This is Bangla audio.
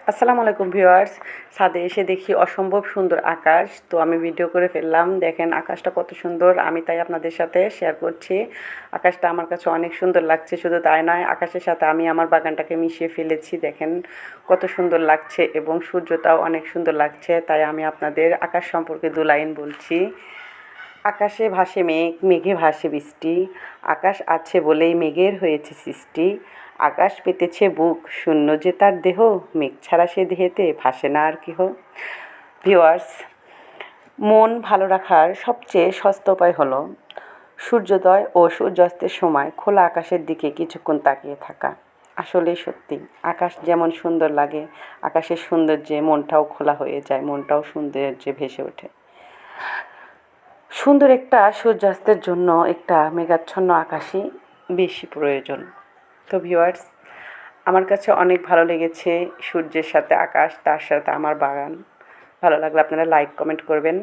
আসসালামু আলাইকুম ভিউয়ার্স। ছাদে এসে দেখি অসম্ভব সুন্দর আকাশ। তো আমি ভিডিও করে ফেললাম। দেখেন আকাশটা কত সুন্দর, আমি তাই আপনাদের সাথে শেয়ার করছি। আকাশটা আমার কাছে অনেক সুন্দর লাগছে। শুধু তাই নয়, আকাশের সাথে আমি আমার বাগানটাকে মিশিয়ে ফেলেছি। দেখেন কত সুন্দর লাগছে এবং সূর্যটাও অনেক সুন্দর লাগছে। তাই আমি আপনাদের আকাশ সম্পর্কে 2 লাইন বলছি। আকাশে ভাসে মেঘ, মেঘে ভাসে বৃষ্টি, আকাশ আছে বলেই মেঘের হয়েছে সৃষ্টি। আকাশ পেতেছে বুক, শূন্য যে তার দেহ, মেঘ ছাড়া সে দেহেতে ভাসে না আর কেহ। ভিউয়ার্স, মন ভালো রাখার সবচেয়ে সস্তা উপায় হলো সূর্যোদয় ও সূর্যাস্তের সময় খোলা আকাশের দিকে কিছুক্ষণ তাকিয়ে থাকা। আসলেই সত্যি, আকাশ যেমন সুন্দর লাগে, আকাশের সৌন্দর্যে মনটাও খোলা হয়ে যায়, মনটাও সৌন্দর্যে ভেসে ওঠে। সুন্দর একটা সূর্যাস্তের জন্য একটা মেঘাচ্ছন্ন আকাশই বেশি প্রয়োজন। তো ভিউয়ার্স, আমার কাছে অনেক ভালো লেগেছে সূর্যের সাথে আকাশ, তার সাথে আমার বাগান। ভালো লাগলে আপনারা লাইক কমেন্ট করবেন।